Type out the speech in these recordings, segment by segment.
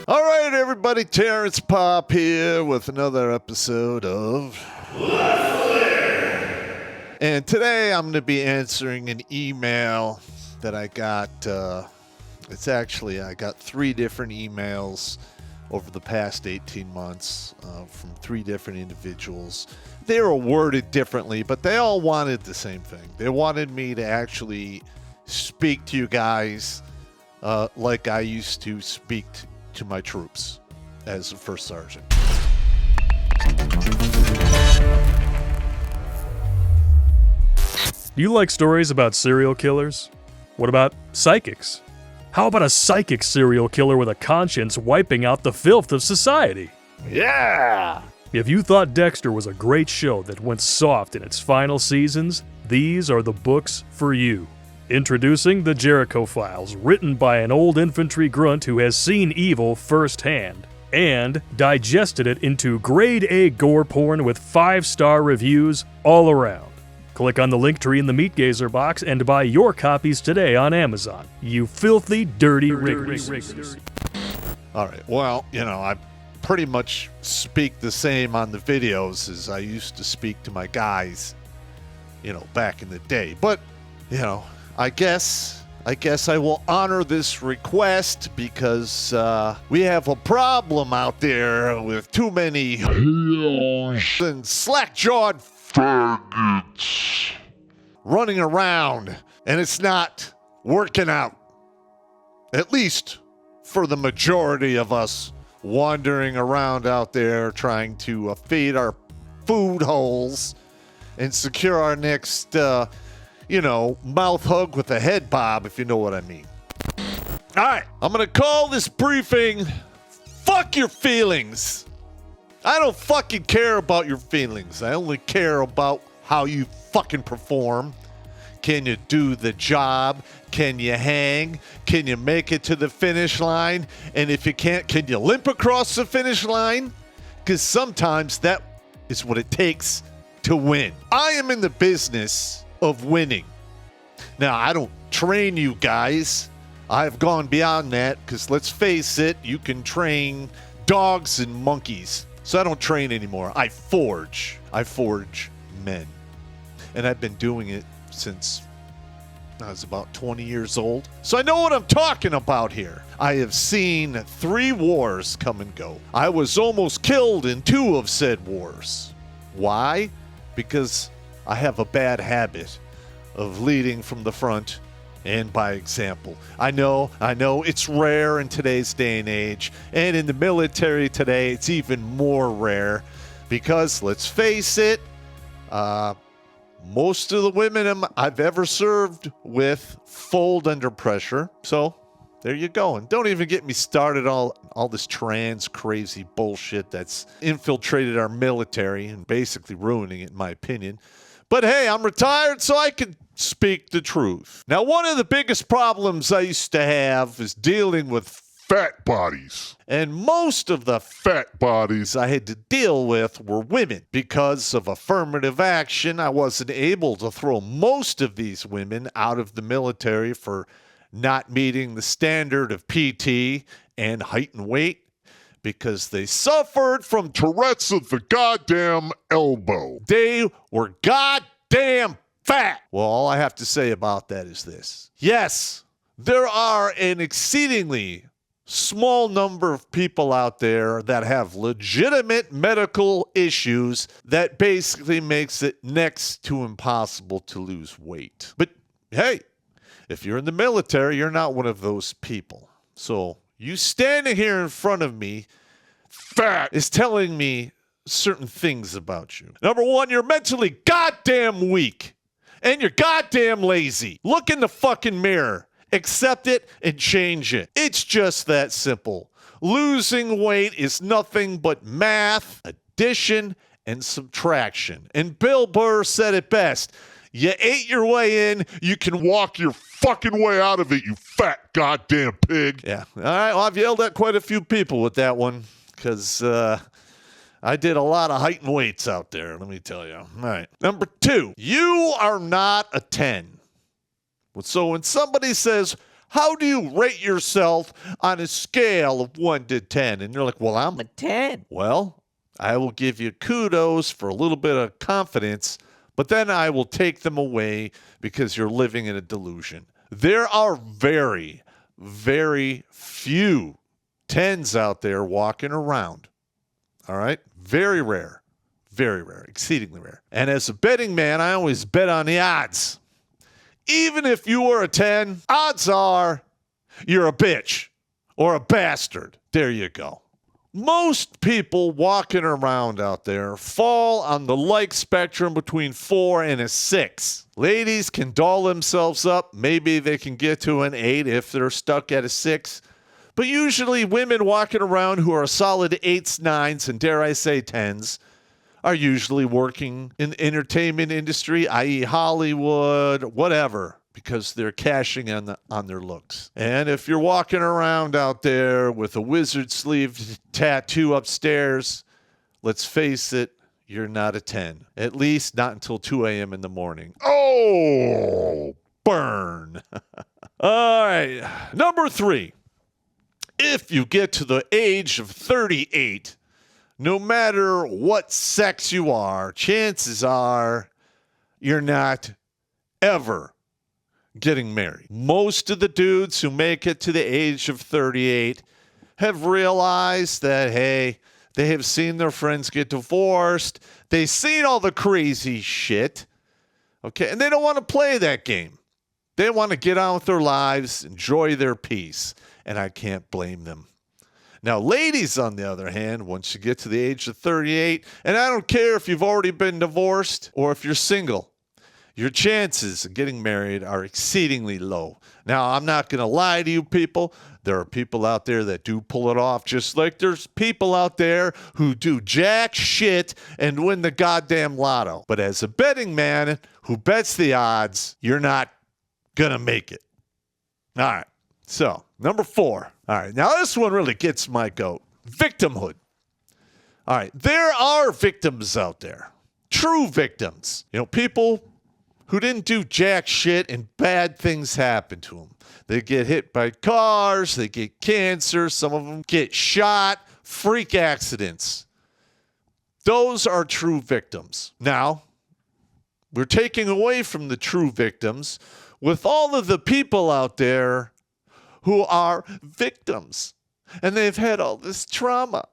All right, everybody, Terrence Popp here with another episode of Lair. And today I'm going to be answering an email that I got. I got 3 different emails over the past 18 months from 3 different individuals. They were worded differently, but they all wanted the same thing. They wanted me to actually speak to you guys like I used to speak to my troops as a first sergeant. Do you like stories about serial killers? What about psychics? How about a psychic serial killer with a conscience wiping out the filth of society? Yeah! If you thought Dexter was a great show that went soft in its final seasons, these are the books for you. Introducing The Jericho Files, written by an old infantry grunt who has seen evil firsthand, and digested it into grade A gore porn with 5-star reviews all around. Click on the link tree in the Meat Gazer box and buy your copies today on Amazon. You filthy, dirty riggers. All right, well, I pretty much speak the same on the videos as I used to speak to my guys, back in the day. But, I guess I will honor this request because we have a problem out there with too many and slack-jawed faggots running around, and it's not working out. At least for the majority of us wandering around out there trying to feed our food holes and secure our next mouth hug with a head bob, if you know what I mean. All right, I'm going to call this briefing, Fuck Your Feelings. I don't fucking care about your feelings. I only care about how you fucking perform. Can you do the job? Can you hang? Can you make it to the finish line? And if you can't, can you limp across the finish line? Because sometimes that is what it takes to win. I am in the business of winning. Now, I don't train you guys. I've gone beyond that because let's face it, you can train dogs and monkeys. So I don't train anymore. I forge men. And I've been doing it since I was about 20 years old. So I know what I'm talking about here. I have seen 3 wars come and go. I was almost killed in 2 of said wars. Why? Because I have a bad habit of leading from the front and by example. I know it's rare in today's day and age, and in the military today it's even more rare because, let's face it, most of the women I've ever served with fold under pressure. So there you go. And don't even get me started all this trans crazy bullshit that's infiltrated our military and basically ruining it, in my opinion. But hey, I'm retired, so I can speak the truth. Now, one of the biggest problems I used to have is dealing with fat bodies. And most of the fat bodies I had to deal with were women. Because of affirmative action, I wasn't able to throw most of these women out of the military for not meeting the standard of PT and height and weight, because they suffered from Tourette's of the goddamn elbow. They were goddamn fat. Well, all I have to say about that is this. Yes, there are an exceedingly small number of people out there that have legitimate medical issues that basically makes it next to impossible to lose weight. But hey, if you're in the military, you're not one of those people. So you standing here in front of me, fat, is telling me certain things about you. Number 1, you're mentally goddamn weak. And you're goddamn lazy. Look in the fucking mirror. Accept it and change it. It's just that simple. Losing weight is nothing but math, addition, and subtraction. And Bill Burr said it best. You ate your way in, you can walk your fucking way out of it, you fat goddamn pig. Yeah. All right, well, I've yelled at quite a few people with that one because I did a lot of height and weights out there, let me tell you. All right. Number 2, you are not a 10. So when somebody says, How do you rate yourself on a scale of 1 to 10? And you're like, well, I'm a 10. Well, I will give you kudos for a little bit of confidence, but then I will take them away because you're living in a delusion. There are very, very few 10s out there walking around. All right? Very rare. Very rare. Exceedingly rare. And as a betting man, I always bet on the odds. Even if you were a 10, odds are you're a bitch or a bastard. There you go. Most people walking around out there fall on the like spectrum between 4 and a 6. Ladies can doll themselves up. Maybe they can get to an 8 if they're stuck at a 6. But usually women walking around who are solid 8s, 9s, and dare I say 10s are usually working in the entertainment industry, i.e. Hollywood, whatever, because they're cashing on their looks. And if you're walking around out there with a wizard sleeve tattoo upstairs, let's face it, you're not a 10. At least not until 2 a.m. in the morning. Oh, burn. All right, number 3. If you get to the age of 38, no matter what sex you are, chances are you're not ever getting married. Most of the dudes who make it to the age of 38 have realized that, hey, they have seen their friends get divorced. They've seen all the crazy shit. Okay, and they don't want to play that game. They want to get on with their lives, enjoy their peace, and I can't blame them. Now, ladies, on the other hand, once you get to the age of 38, and I don't care if you've already been divorced or if you're single, your chances of getting married are exceedingly low. Now, I'm not going to lie to you people. There are people out there that do pull it off, just like there's people out there who do jack shit and win the goddamn lotto. But as a betting man who bets the odds, you're not going to make it. All right. So, number 4. All right. Now, this one really gets my goat. Victimhood. All right. There are victims out there. True victims. You know, people who didn't do jack shit and bad things happen to them. They get hit by cars. They get cancer. Some of them get shot. Freak accidents. Those are true victims. Now, we're taking away from the true victims with all of the people out there who are victims, and they've had all this trauma,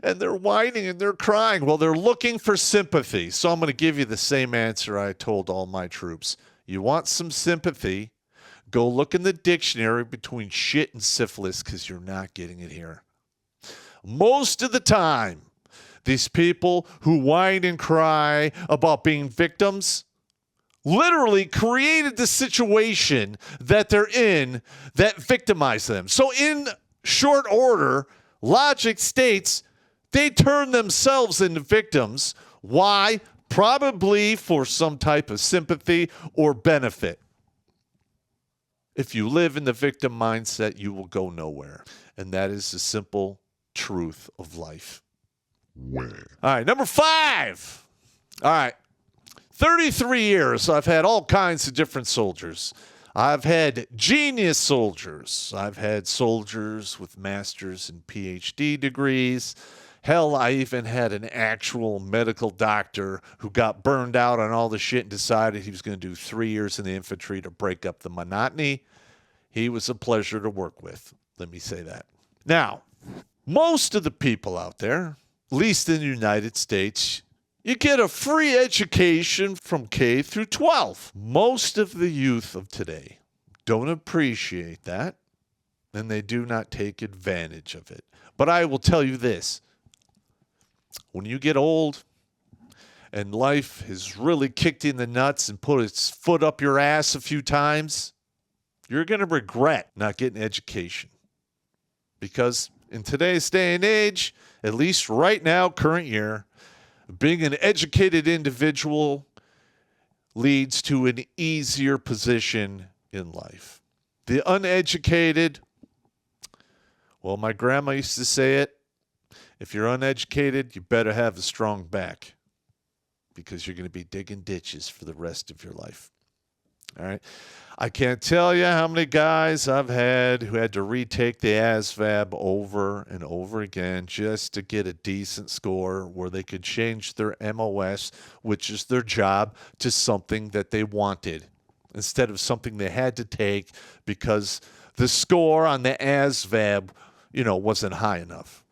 and they're whining and they're crying. Well, they're looking for sympathy. So I'm going to give you the same answer I told all my troops. You want some sympathy? Go look in the dictionary between shit and syphilis, because you're not getting it here. Most of the time, these people who whine and cry about being victims literally created the situation that they're in that victimized them. So in short order, logic states they turn themselves into victims. Why? Probably for some type of sympathy or benefit. If you live in the victim mindset, you will go nowhere. And that is the simple truth of life. All right, number 5. All right. 33 years, I've had all kinds of different soldiers. I've had genius soldiers. I've had soldiers with master's and PhD degrees. Hell, I even had an actual medical doctor who got burned out on all the shit and decided he was going to do 3 years in the infantry to break up the monotony. He was a pleasure to work with. Let me say that. Now, most of the people out there, at least in the United States, you get a free education from K through 12. Most of the youth of today don't appreciate that, and they do not take advantage of it. But I will tell you this. When you get old and life has really kicked you in the nuts and put its foot up your ass a few times, you're going to regret not getting education. Because in today's day and age, at least right now, current year, being an educated individual leads to an easier position in life. The uneducated, well, my grandma used to say it, if you're uneducated, you better have a strong back, because you're going to be digging ditches for the rest of your life. All right. I can't tell you how many guys I've had who had to retake the ASVAB over and over again just to get a decent score where they could change their MOS, which is their job, to something that they wanted instead of something they had to take because the score on the ASVAB, wasn't high enough.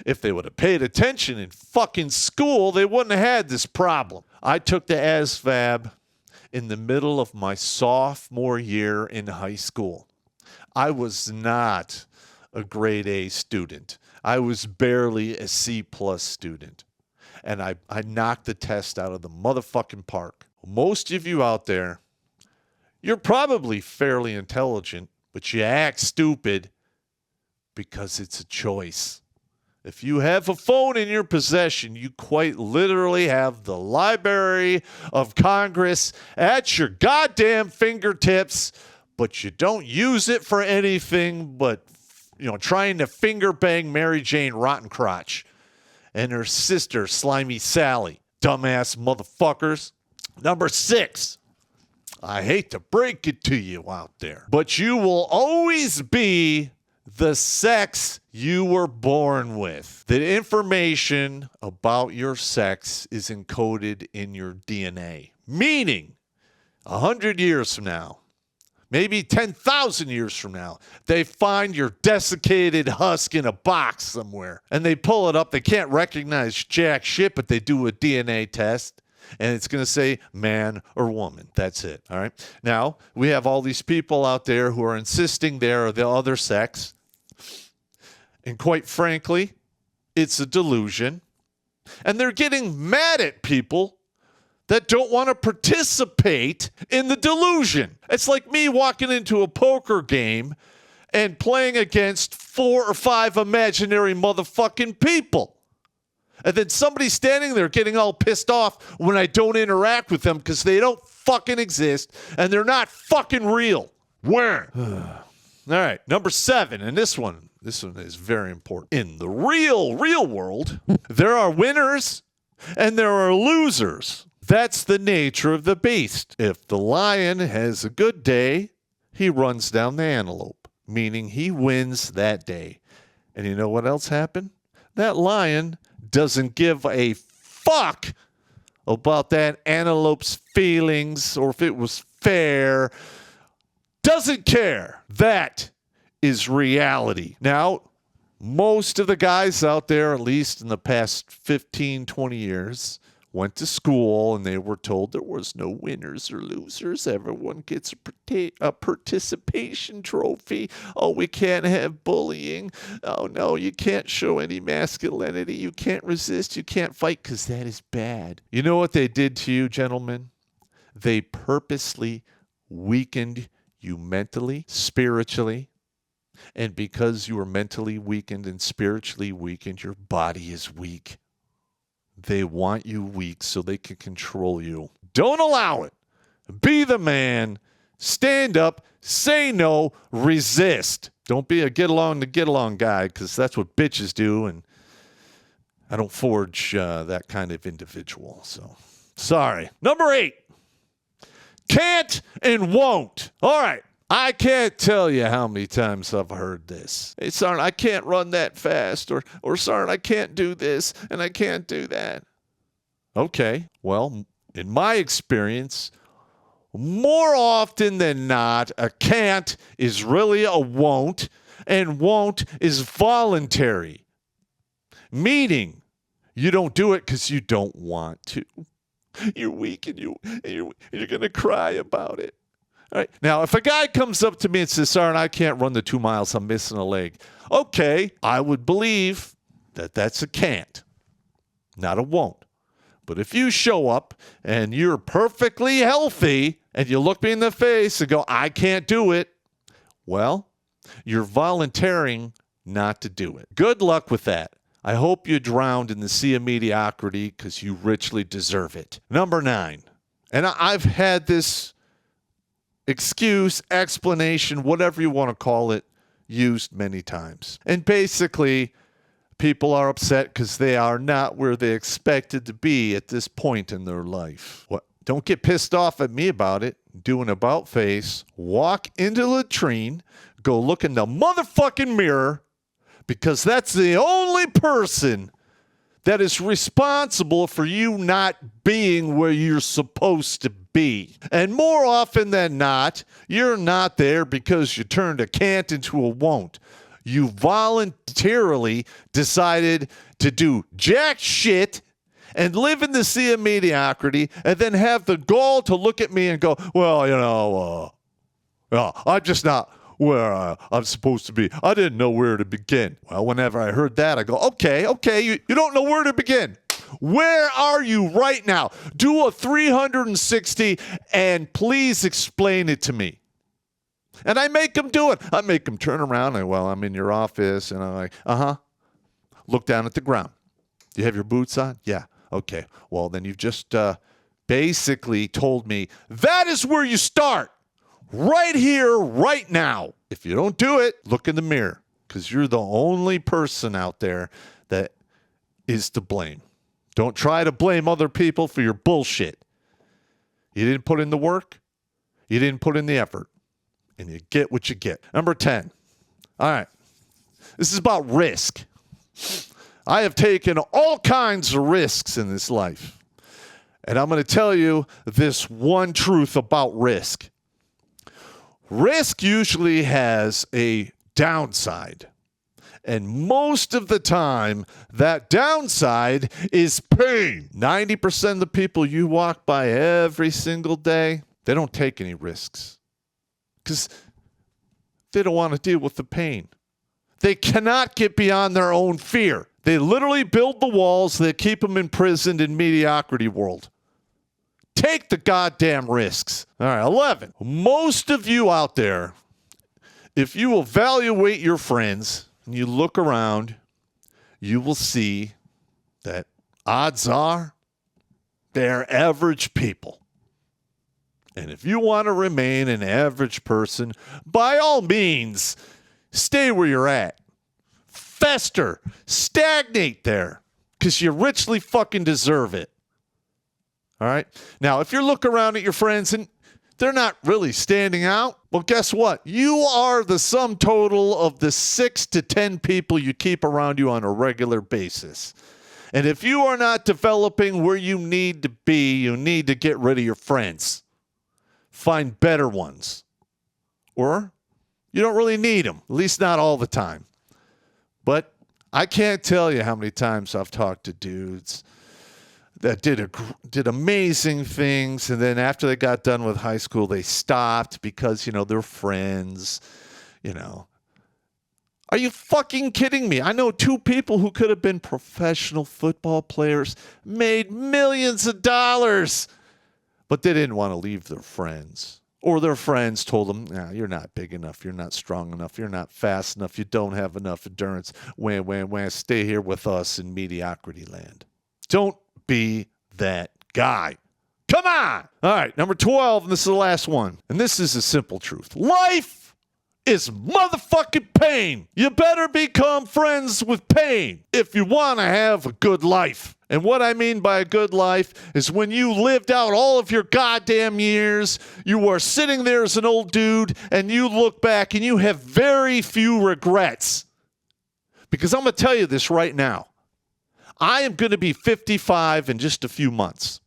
If they would have paid attention in fucking school, they wouldn't have had this problem. I took the ASVAB in the middle of my sophomore year in high school. I was not a grade A student. I was barely a C+ student. And I knocked the test out of the motherfucking park. Most of you out there, you're probably fairly intelligent, but you act stupid because it's a choice. If you have a phone in your possession, you quite literally have the Library of Congress at your goddamn fingertips, but you don't use it for anything but, trying to finger bang Mary Jane Rottencrotch and her sister, Slimy Sally. Dumbass motherfuckers. Number 6. I hate to break it to you out there, but you will always be the sex you were born with. The information about your sex is encoded in your DNA. Meaning, 100 years from now, maybe 10,000 years from now, they find your desiccated husk in a box somewhere, and they pull it up. They can't recognize jack shit, but they do a DNA test, and it's going to say man or woman. That's it, all right? Now, we have all these people out there who are insisting they're the other sex. And quite frankly, it's a delusion. And they're getting mad at people that don't want to participate in the delusion. It's like me walking into a poker game and playing against 4 or 5 imaginary motherfucking people. And then somebody standing there getting all pissed off when I don't interact with them because they don't fucking exist and they're not fucking real. Where? All right, number 7, and this one is very important. In the real world, there are winners and there are losers. That's the nature of the beast. If the lion has a good day, he runs down the antelope, meaning he wins that day. And you know what else happened? That lion doesn't give a fuck about that antelope's feelings or if it was fair. Doesn't care. That is reality. Now, most of the guys out there, at least in the past 15, 20 years, went to school and they were told there was no winners or losers. Everyone gets a participation trophy. Oh, we can't have bullying. Oh, no, you can't show any masculinity. You can't resist. You can't fight because that is bad. You know what they did to you, gentlemen? They purposely weakened you mentally, spiritually, and because you are mentally weakened and spiritually weakened, your body is weak. They want you weak so they can control you. Don't allow it. Be the man. Stand up. Say no. Resist. Don't be a get along to get along guy because that's what bitches do, and I don't forge that kind of individual. So, sorry. Number 8. Can't and won't. All right. I can't tell you how many times I've heard this. Hey, Sergeant, I can't run that fast. Or Sergeant, I can't do this and I can't do that. Okay. Well, in my experience, more often than not, a can't is really a won't, and won't is voluntary. Meaning, you don't do it because you don't want to. You're weak and you're going to cry about it. All right. Now, if a guy comes up to me and says, Sergeant, I can't run the 2 miles, I'm missing a leg. Okay, I would believe that that's a can't, not a won't. But if you show up and you're perfectly healthy and you look me in the face and go, I can't do it, well, you're volunteering not to do it. Good luck with that. I hope you drowned in the sea of mediocrity because you richly deserve it. Number 9. And I've had this excuse, explanation, whatever you want to call it, used many times. And basically, people are upset because they are not where they expected to be at this point in their life. What? Don't get pissed off at me about it. do an about face, walk into the latrine, go look in the motherfucking mirror, because that's the only person that is responsible for you not being where you're supposed to be. And more often than not, you're not there because you turned a can't into a won't. You voluntarily decided to do jack shit and live in the sea of mediocrity, and then have the gall to look at me and go, well, I'm just not where I'm supposed to be. I didn't know where to begin. Well, whenever I heard that, I go, okay, you don't know where to begin. Where are you right now? Do a 360 and please explain it to me. And I make them do it. I make them turn around and, well, I'm in your office. And I'm like, Look down at the ground. Do you have your boots on? Yeah. Okay. Well, then you've just basically told me that is where you start. Right here, right now. If you don't do it, look in the mirror, because you're the only person out there that is to blame. Don't try to blame other people for your bullshit. You didn't put in the work. You didn't put in the effort. And you get what you get. Number 10. All right. This is about risk. I have taken all kinds of risks in this life. And I'm going to tell you this one truth about risk. Risk usually has a downside. And most of the time, that downside is pain. 90% of the people you walk by every single day, they don't take any risks because they don't want to deal with the pain. They cannot get beyond their own fear. They literally build the walls that keep them imprisoned in mediocrity world. Take the goddamn risks. All right, 11. Most of you out there, if you evaluate your friends and you look around, you will see that odds are they're average people. And if you want to remain an average person, by all means, stay where you're at. Fester. Stagnate there. Because you richly fucking deserve it. All right? Now, if you look around at your friends and they're not really standing out, well, guess what? You are the sum total of the 6 to 10 people you keep around you on a regular basis. And if you are not developing where you need to be, you need to get rid of your friends. Find better ones. Or you don't really need them, at least not all the time. But I can't tell you how many times I've talked to dudes that did amazing things, and then after they got done with high school, they stopped because, they're friends, Are you fucking kidding me? I know 2 people who could have been professional football players, made millions of dollars, but they didn't want to leave their friends. Or their friends told them, nah, you're not big enough, you're not strong enough, you're not fast enough, you don't have enough endurance. Stay here with us in mediocrity land. Don't be that guy. Come on. All right, number 12, and this is the last one. And this is a simple truth. Life is motherfucking pain. You better become friends with pain if you want to have a good life. And what I mean by a good life is when you lived out all of your goddamn years, you are sitting there as an old dude, and you look back and you have very few regrets. Because I'm going to tell you this right now. I am going to be 55 in just a few months.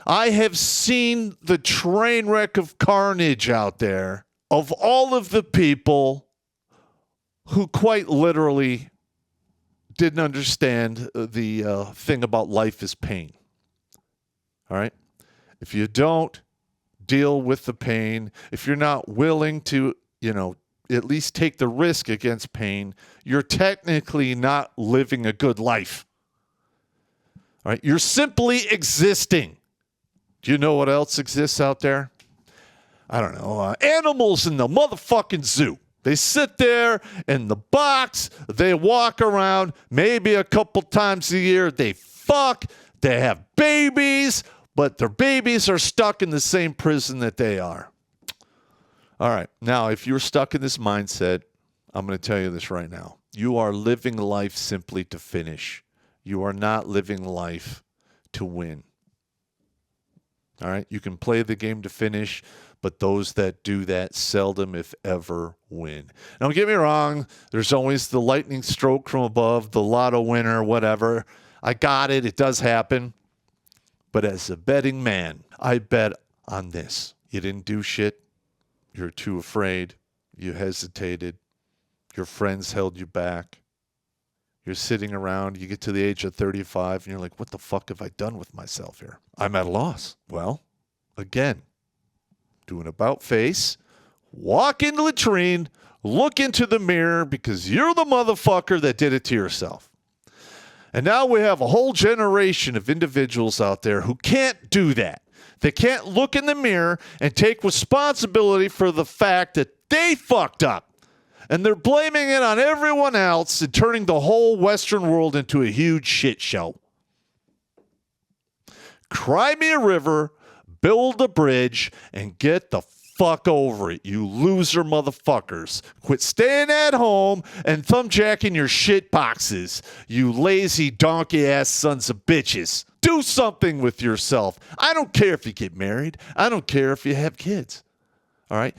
I have seen the train wreck of carnage out there of all of the people who quite literally didn't understand the thing about life is pain. All right? If you don't deal with the pain, if you're not willing to, at least take the risk against pain, you're technically not living a good life. All right? You're simply existing. Do you know what else exists out there? I don't know. Animals in the motherfucking zoo. They sit there in the box. They walk around maybe a couple times a year. They fuck. They have babies, but their babies are stuck in the same prison that they are. All right. Now, if you're stuck in this mindset, I'm going to tell you this right now. You are living life simply to finish. You are not living life to win. All right? You can play the game to finish, but those that do that seldom, if ever, win. Now, don't get me wrong. There's always the lightning stroke from above, the lotto winner, whatever. I got it. It does happen. But as a betting man, I bet on this. You didn't do shit. You're too afraid. You hesitated. Your friends held you back. You're sitting around. You get to the age of 35, and you're like, what the fuck have I done with myself here? I'm at a loss. Well, again, do an about face. Walk in the latrine. Look into the mirror because you're the motherfucker that did it to yourself. And now we have a whole generation of individuals out there who can't do that. They can't look in the mirror and take responsibility for the fact that they fucked up. And they're blaming it on everyone else and turning the whole Western world into a huge shit show. Cry me a river, build a bridge, and get the fuck over it, you loser motherfuckers. Quit staying at home and thumbjacking your shit boxes, you lazy donkey-ass sons of bitches. Do something with yourself. I don't care if you get married. I don't care if you have kids. All right?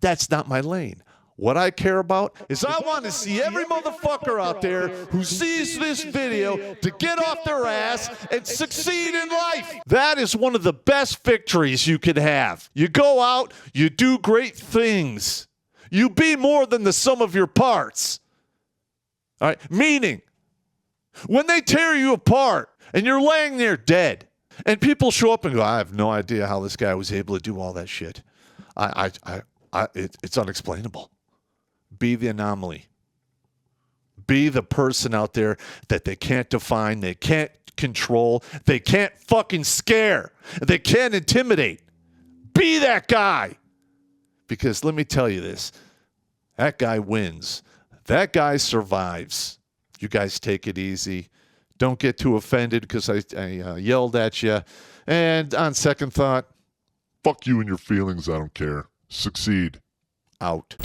That's not my lane. What I care about is I want to see every motherfucker out there who sees this video to get off their ass and succeed in life. That is one of the best victories you could have. You go out, you do great things. You be more than the sum of your parts. All right? Meaning, when they tear you apart and you're laying there dead, and people show up and go, I have no idea how this guy was able to do all that shit. It's unexplainable. Be the anomaly. Be the person out there that they can't define, they can't control, they can't fucking scare, they can't intimidate. Be that guy. Because let me tell you this, that guy wins. That guy survives. You guys take it easy. Don't get too offended because I yelled at you. And on second thought, fuck you and your feelings, I don't care. Succeed. Out.